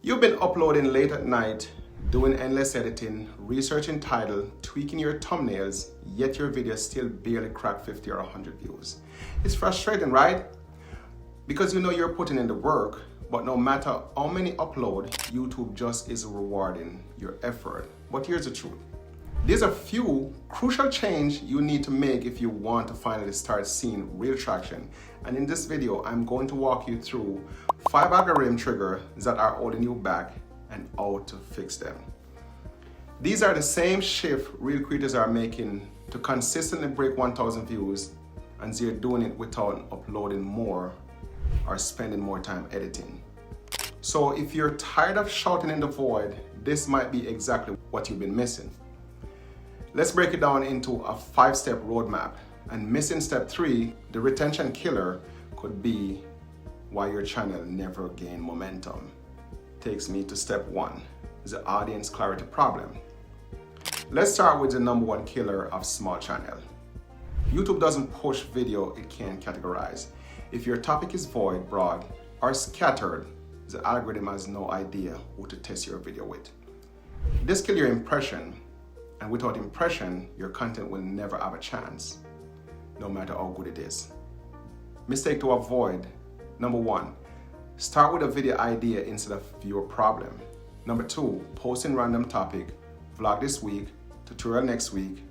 You've been uploading late at night, doing endless editing, researching title, tweaking your thumbnails, yet your video still barely cracked 50 or 100 views. It's frustrating, right? Because you know you're putting in the work, but no matter how many upload, YouTube just isn't rewarding your effort. But here's the truth. There's a few crucial changes you need to make if you want to finally start seeing real traction. And in this video, I'm going to walk you through 5 algorithm triggers that are holding you back and how to fix them. These are the same shift real creators are making to consistently break 1,000 views, and they're doing it without uploading more or spending more time editing. So if you're tired of shouting in the void, this might be exactly what you've been missing. Let's break it down into a 5-step roadmap. And missing step 3, the retention killer, could be why your channel never gained momentum. Takes me to step 1, the audience clarity problem. Let's start with the #1 killer of small channel. YouTube doesn't push video it can't categorize. If your topic is void, broad, or scattered, the algorithm has no idea who to test your video with. This kills your impression, and without impression, your content will never have a chance, no matter how good it is. Mistake to avoid. #1, start with a video idea instead of viewer problem. #2, posting random topic, vlog this week, tutorial next week.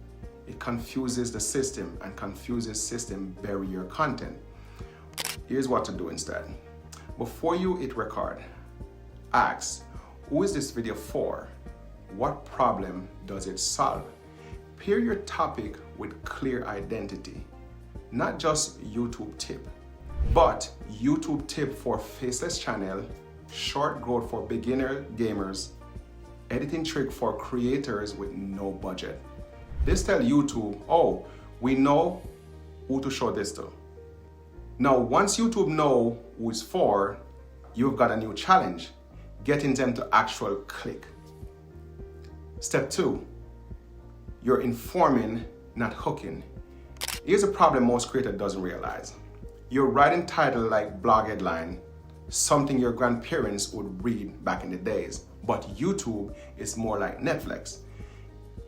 It confuses the system, and confuses system bury your content. Here's what to do instead. Before you hit record, ask, who is this video for? What problem does it solve? Pair your topic with clear identity. Not just YouTube tip, but YouTube tip for faceless channel, short growth for beginner gamers, editing trick for creators with no budget. This tell YouTube, oh, we know who to show this to. Now, once YouTube know who it's for, you've got a new challenge, getting them to actual click. Step 2, you're informing, not hooking. Here's a problem most creators doesn't realize. You're writing title like blog headline, something your grandparents would read back in the days, but YouTube is more like Netflix.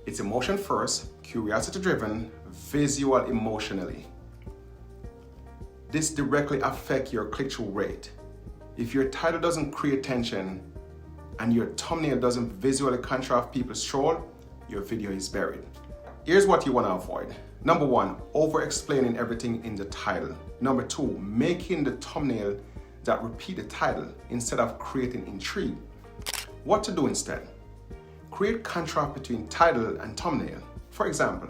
It's emotion first, curiosity driven, visual emotionally. This directly affects your click-through rate. If your title doesn't create tension and your thumbnail doesn't visually contrast people's scroll, your video is buried. Here's what you want to avoid. #1, over-explaining everything in the title. #2, making the thumbnail that repeat the title instead of creating intrigue. What to do instead? Create contrast between title and thumbnail. For example,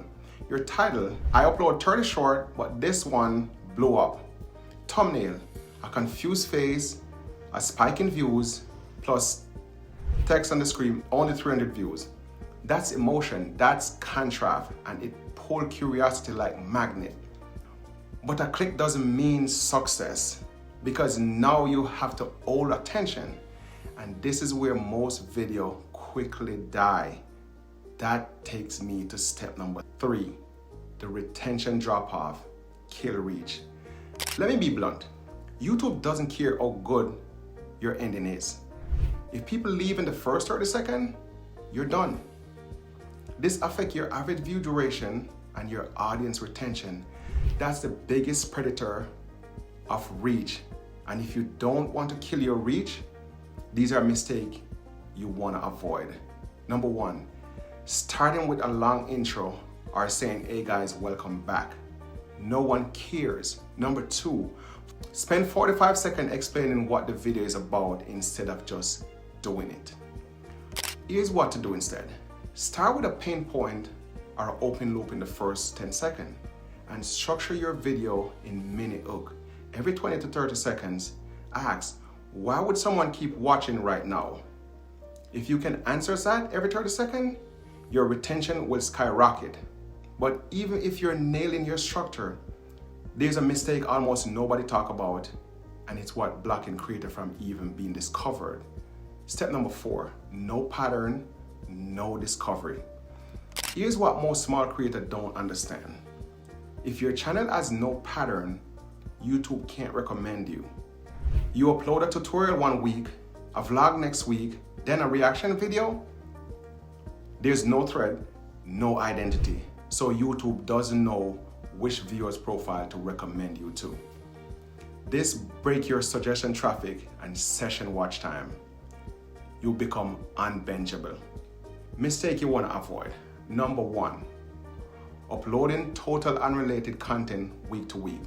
your title, I upload 30 short, but this one blew up. Thumbnail, a confused face, a spike in views, plus text on the screen, only 300 views. That's emotion, that's contrast, and it pulls curiosity like magnet. But a click doesn't mean success, because now you have to hold attention. And this is where most videos quickly die. That takes me to step #3, the retention drop off, kill reach. Let me be blunt. YouTube doesn't care how good your ending is. If people leave in the first 30 seconds, you're done. This affects your average view duration and your audience retention. That's the biggest predator of reach. And if you don't want to kill your reach, these are mistakes you want to avoid. #1, starting with a long intro or saying, hey guys, welcome back. No one cares. #2, spend 45 seconds explaining what the video is about instead of just doing it. Here's what to do instead. Start with a pain point or open loop in the first 10 seconds and structure your video in mini hook. Every 20 to 30 seconds, ask, why would someone keep watching right now? If you can answer that every 30 seconds, your retention will skyrocket. But even if you're nailing your structure, there's a mistake almost nobody talk about, and it's what blocking creator from even being discovered. Step #4, no pattern, no discovery. Here's what most small creators don't understand. If your channel has no pattern, YouTube can't recommend you. You upload a tutorial one week, a vlog next week, then a reaction video, there's no thread, no identity. So YouTube doesn't know which viewer's profile to recommend you to. This breaks your suggestion traffic and session watch time. You become unbenchable. Mistake you want to avoid. Number 1, uploading total unrelated content week to week.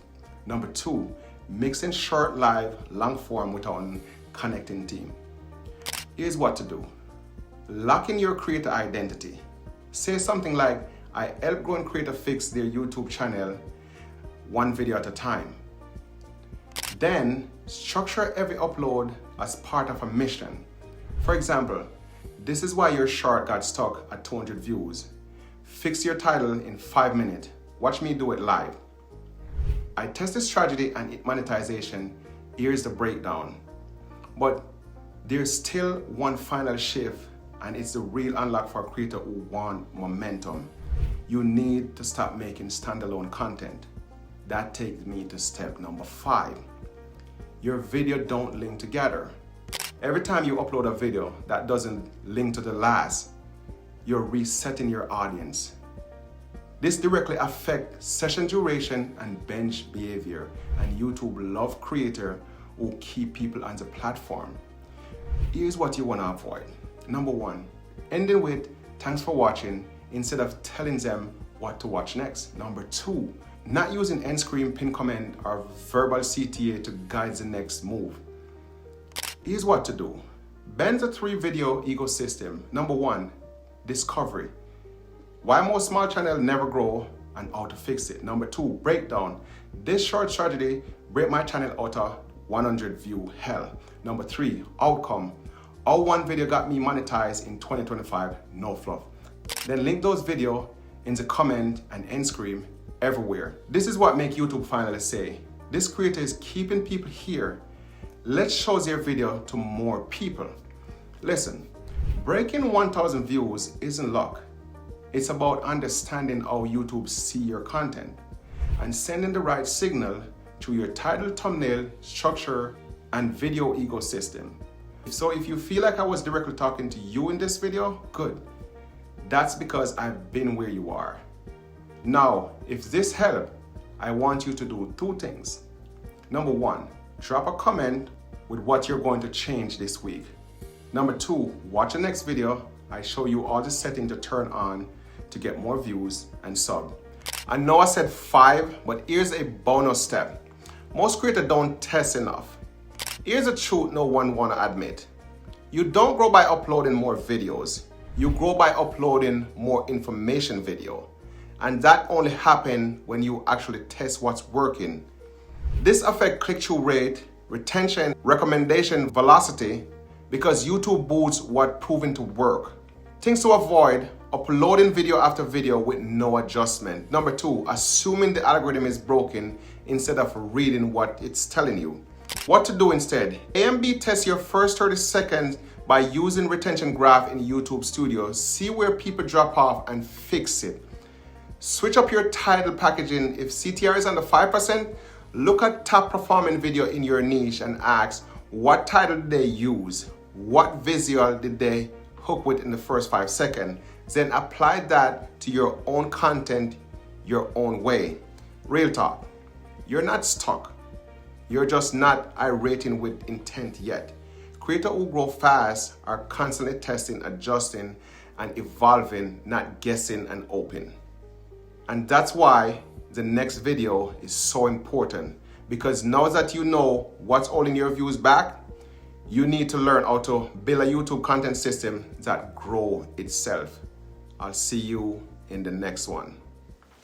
Number 2, mixing short live, long form without connecting theme. Here's what to do. Lock in your creator identity. Say something like, I help grow and creator fix their YouTube channel one video at a time. Then structure every upload as part of a mission. For example, this is why your short got stuck at 200 views. Fix your title in 5 minutes. Watch me do it live. I tested strategy and monetization. Here's the breakdown. But there's still one final shift, and it's the real unlock for a creator who want momentum. You need to stop making standalone content. That takes me to step number 5. Your video don't link together. Every time you upload a video that doesn't link to the last, you're resetting your audience. This directly affects session duration and bench behavior, and YouTube love creators who keep people on the platform. Here's what you want to avoid. Number 1, ending with thanks for watching instead of telling them what to watch next. Number 2, not using end screen, pin comment, or verbal CTA to guide the next move. Here's what to do. Bend the 3 video ecosystem. Number 1, discovery. Why most small channels never grow and how to fix it. Number 2, breakdown. This short strategy break my channel out of 100 view hell. Number 3, outcome. How one video got me monetized in 2025, no fluff. Then link those videos in the comment and end screen everywhere. This is what make YouTube finally say, this creator is keeping people here. Let's show their video to more people. Listen, breaking 1,000 views isn't luck. It's about understanding how YouTube see your content and sending the right signal to your title, thumbnail, structure, and video ecosystem. So if you feel like I was directly talking to you in this video, good. That's because I've been where you are. Now, if this helped, I want you to do 2 things. Number 1, drop a comment with what you're going to change this week. Number 2, watch the next video. I show you all the settings to turn on to get more views and sub. I know I said 5, but here's a bonus step. Most creators don't test enough. Here's a truth no one want to admit. You don't grow by uploading more videos. You grow by uploading more information video. And that only happens when you actually test what's working. This affects click-through rate, retention, recommendation velocity, because YouTube boosts what proven to work. Things to avoid: uploading video after video with no adjustment. Number 2, assuming the algorithm is broken instead of reading what it's telling you. What to do instead? A/B test your first 30 seconds by using retention graph in YouTube Studio. See where people drop off and fix it. Switch up your title packaging. If CTR is under 5%, look at top performing video in your niche and ask, what title did they use? What visual did they hook with in the first 5 seconds? Then apply that to your own content, your own way. Real talk, you're not stuck. You're just not iterating with intent yet. Creators who grow fast are constantly testing, adjusting, and evolving, not guessing and hoping. And that's why the next video is so important, because now that you know what's holding your views back, you need to learn how to build a YouTube content system that grows itself. I'll see you in the next one.